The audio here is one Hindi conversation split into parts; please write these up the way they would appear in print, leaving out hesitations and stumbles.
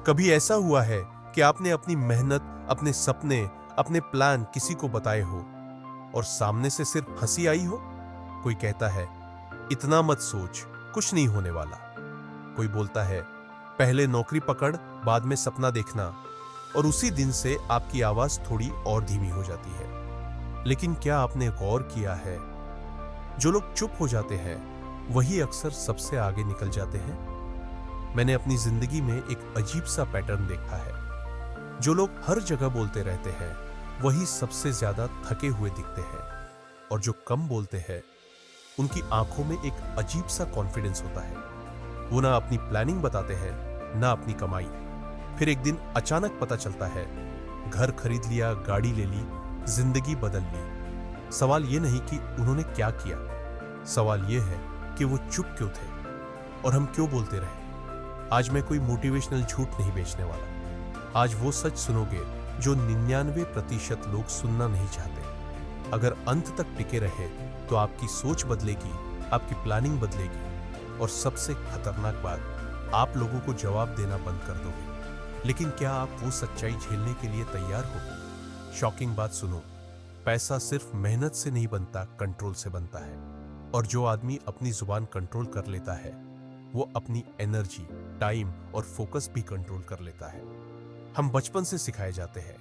कभी ऐसा हुआ है कि आपने अपनी मेहनत, अपने सपने, अपने प्लान किसी को बताए हो और सामने से सिर्फ हंसी आई हो? कोई कहता है, इतना मत सोच, कुछ नहीं होने वाला। कोई बोलता है, पहले नौकरी पकड़, बाद में सपना देखना। और उसी दिन से आपकी आवाज थोड़ी और धीमी हो जाती है। लेकिन क्या आपने गौर किया है, जो लोग चुप हो जाते हैं वही अक्सर सबसे आगे निकल जाते हैं? मैंने अपनी जिंदगी में एक अजीब सा पैटर्न देखा है। जो लोग हर जगह बोलते रहते हैं वही सबसे ज्यादा थके हुए दिखते हैं, और जो कम बोलते हैं उनकी आंखों में एक अजीब सा कॉन्फिडेंस होता है। वो ना अपनी प्लानिंग बताते हैं, ना अपनी कमाई। फिर एक दिन अचानक पता चलता है, घर खरीद लिया, गाड़ी ले ली, जिंदगी बदल ली। सवाल ये नहीं कि उन्होंने क्या किया, सवाल ये है कि वो चुप क्यों थे और हम क्यों बोलते रहे। आज मैं कोई मोटिवेशनल झूठ नहीं बेचने वाला। आज वो सच सुनोगे जो 99% लोग सुनना नहीं चाहते। अगर अंत तक टिके रहे तो आपकी सोच बदलेगी, आपकी प्लानिंग बदलेगी, और सबसे खतरनाक बात, आप लोगों को जवाब देना बंद कर दोगे। लेकिन क्या आप वो सच्चाई झेलने के लिए तैयार हो? शॉकिंग बात सुनो, पैसा सिर्फ मेहनत से नहीं बनता, कंट्रोल से बनता है। और जो आदमी अपनी जुबान कंट्रोल कर लेता है वो अपनी एनर्जी, टाइम और फोकस भी कंट्रोल कर लेता है। हम बचपन से सिखाए जाते हैं,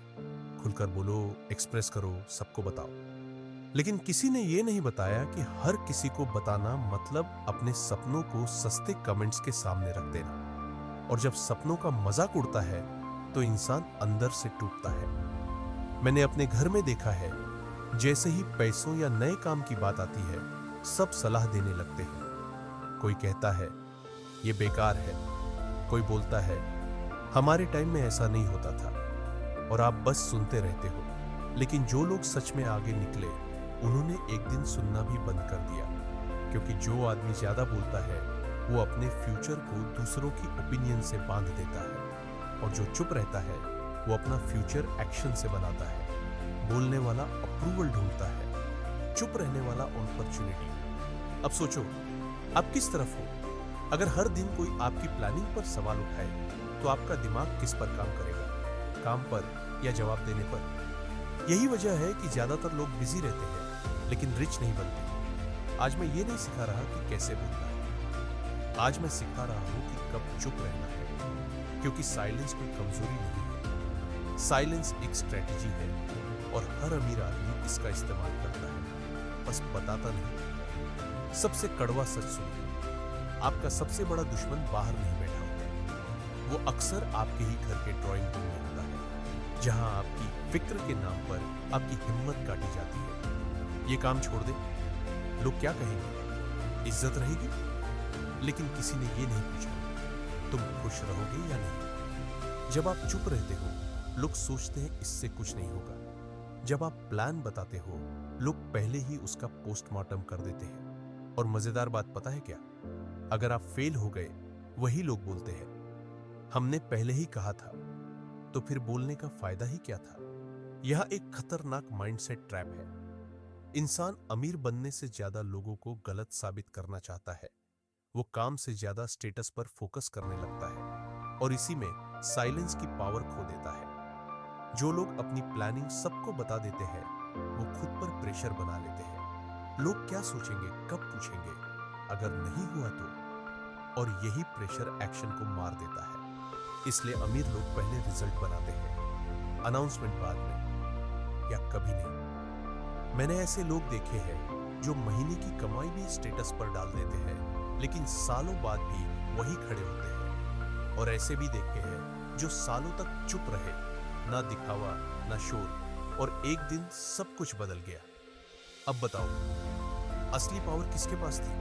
खुलकर बोलो, एक्सप्रेस करो, सबको बताओ। लेकिन किसी ने यह नहीं बताया कि हर किसी को बताना मतलब अपने सपनों को सस्ते कमेंट्स के सामने रख देना। और जब सपनों का मजाक उड़ता है तो इंसान अंदर से टूटता है। मैंने अपने घर में देखा है, जैसे ही पैसों या नए काम की बात आती है सब सलाह देने लगते हैं। कोई कहता है ये बेकार है, कोई बोलता है हमारे टाइम में ऐसा नहीं होता था, और आप बस सुनते रहते हो। लेकिन जो लोग सच में आगे निकले उन्होंने एक दिन सुनना भी बंद कर दिया, क्योंकि जो आदमी ज्यादा बोलता है वो अपने फ्यूचर को दूसरों की ओपिनियन से बांध देता है, और जो चुप रहता है वो अपना फ्यूचर एक्शन से बनाता है। बोलने वाला अप्रूवल ढूंढता है, चुप रहने वाला अपॉर्चुनिटी। अब सोचो, आप किस तरफ हो? अगर हर दिन कोई आपकी प्लानिंग पर सवाल उठाए तो आपका दिमाग किस पर काम करेगा? काम पर या जवाब देने पर? यही वजह है कि ज्यादातर लोग बिजी रहते हैं लेकिन रिच नहीं बनते। आज मैं ये नहीं सिखा रहा कि कैसे बोलना है, आज मैं सिखा रहा हूं कि कब चुप रहना है, क्योंकि साइलेंस कोई कमजोरी नहीं है। साइलेंस एक स्ट्रेटेजी है और हर अमीर आदमी इसका इस्तेमाल करता है, बस बताता नहीं। सबसे कड़वा सच सुनिए, आपका सबसे बड़ा दुश्मन बाहर नहीं बैठा होता, वो अक्सर आपके ही घर के ड्राइंग रूम में होता है, जहां आपकी फिक्र के नाम पर आपकी हिम्मत काटी जाती है। ये काम छोड़ दे, लोग क्या कहेंगे? इज्जत रहेगी? लेकिन किसी ने ये नहीं पूछा तुम खुश रहोगे या नहीं। जब आप चुप रहते हो लोग सोचते हैं इससे कुछ नहीं होगा। जब आप प्लान बताते हो लोग पहले ही उसका पोस्टमार्टम कर देते हैं। और मजेदार बात पता है क्या? अगर आप फेल हो गए वही लोग बोलते हैं हमने पहले ही कहा था, तो फिर बोलने का फायदा ही क्या था? यह एक खतरनाक माइंडसेट ट्रैप है। इंसान अमीर बनने से ज्यादा लोगों को गलत साबित करना चाहता है। वो काम से ज्यादा स्टेटस पर फोकस करने लगता है, और इसी में साइलेंस की पावर खो देता है। जो लोग अपनी प्लानिंग सबको बता देते हैं वो खुद पर प्रेशर बना लेते हैं। लोग क्या सोचेंगे, कब पूछेंगे, अगर नहीं हुआ तो? और यही प्रेशर एक्शन को मार देता है। इसलिए अमीर लोग पहले रिजल्ट बनाते हैं, अनाउंसमेंट बाद में, या कभी नहीं। मैंने ऐसे लोग देखे हैं जो महीने की कमाई भी स्टेटस पर डाल देते हैं, लेकिन सालों बाद भी वही खड़े होते हैं। और ऐसे भी देखे हैं जो सालों तक चुप रहे, ना दिखावा ना शोर, और एक दिन सब कुछ बदल गया। अब बताओ, असली पावर किसके पास थी?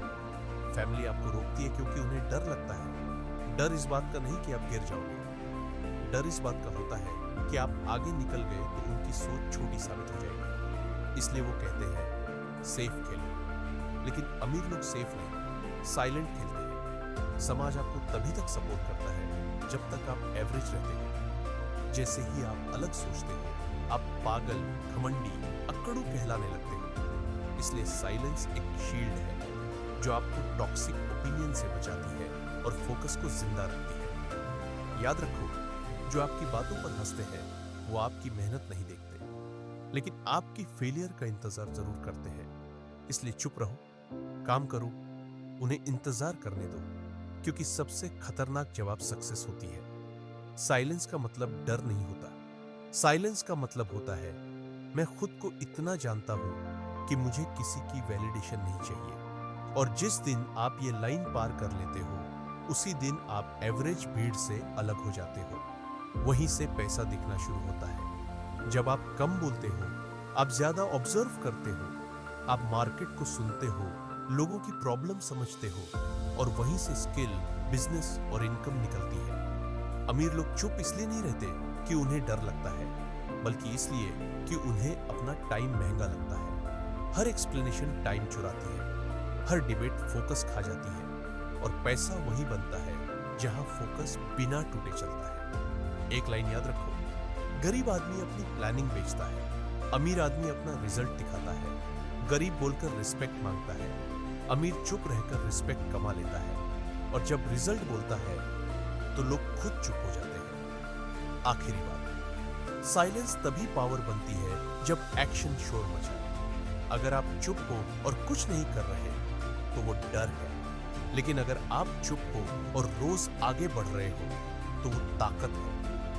फैमिली आपको रोकती है क्योंकि उन्हें डर लगता है। डर इस बात का नहीं कि आप गिर जाओगे, डर इस बात का होता है कि आप आगे निकल गए तो उनकी सोच छोटी साबित हो जाएगी। इसलिए वो कहते हैं सेफ खेलो। लेकिन अमीर लोग सेफ नहीं, साइलेंट खेलते हैं। समाज आपको तभी तक सपोर्ट करता है जब तक आप एवरेज रहते हो। जैसे ही आप अलग सोचते हो आप पागल, घमंडी, अक्कड़ू कहलाने लगते हो। इसलिए साइलेंस एक शील्ड है जो आपको टॉक्सिक ओपिनियन से बचाती है और फोकस को जिंदा रखती है। याद रखो, जो आपकी बातों पर हंसते हैं वो आपकी मेहनत नहीं देखते, लेकिन आपकी फेलियर का इंतजार जरूर करते हैं। इसलिए चुप रहो, काम करो, उन्हें इंतजार करने दो, क्योंकि सबसे खतरनाक जवाब सक्सेस होती है। साइलेंस का मतलब डर नहीं होता, साइलेंस का मतलब होता है मैं खुद को इतना जानता हूं कि मुझे किसी की वैलिडेशन नहीं चाहिए। और जिस दिन आप ये लाइन पार कर लेते हो, उसी दिन आप एवरेज भीड़ से अलग हो जाते हो। वहीं से पैसा दिखना शुरू होता है। जब आप कम बोलते हो, आप ज्यादा ऑब्जर्व करते हो, आप मार्केट को सुनते हो, लोगों की प्रॉब्लम समझते हो, और वहीं से स्किल, बिजनेस और इनकम निकलती है। अमीर लोग चुप इसलिए नहीं रहते कि उन्हें डर लगता है, बल्कि इसलिए कि उन्हें अपना टाइम महंगा लगता है। हर एक्सप्लेनेशन टाइम चुराती है, हर डिबेट फोकस खा जाती है, और पैसा वही बनता है जहां फोकस बिना टूटे चलता है। एक लाइन याद रखो, गरीब आदमी अपनी प्लानिंग बेचता है, अमीर आदमी अपना रिजल्ट दिखाता है। गरीब बोलकर रिस्पेक्ट मांगता है, अमीर चुप रहकर रिस्पेक्ट कमा लेता है, और जब रिजल्ट बोलता है तो लोग खुद चुप हो जाते हैं। आखिरी बात, साइलेंस तभी पावर बनती है जब एक्शन शोर मचाए। अगर आप चुप हो और कुछ नहीं कर रहे तो वो डर है, लेकिन अगर आप चुप हो और रोज आगे बढ़ रहे हो तो वो ताकत है,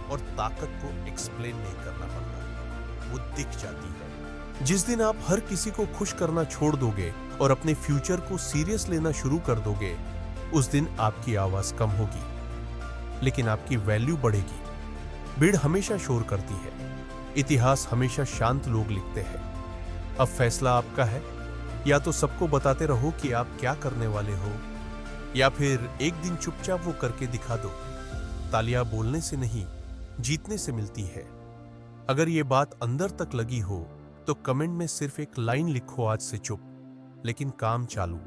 और ताकत को एक्सप्लेन नहीं करना पड़ता, वो दिख जाती है। जिस दिन आप हर किसी को खुश करना छोड़ दोगे और अपने फ्यूचर को सीरियस लेना शुरू कर दोगे, उस दिन आपकी आवाज कम होगी, लेकिन आपकी वैल्यू बढ़ेगी। भीड़ हमेशा शोर करती है, इतिहास हमेशा शांत लोग लिखते हैं। अब फैसला आपका है, या तो सबको बताते रहो कि आप क्या करने वाले हो, या फिर एक दिन चुपचाप वो करके दिखा दो। तालियां बोलने से नहीं, जीतने से मिलती है। अगर ये बात अंदर तक लगी हो तो कमेंट में सिर्फ एक लाइन लिखो, आज से चुप लेकिन काम चालू।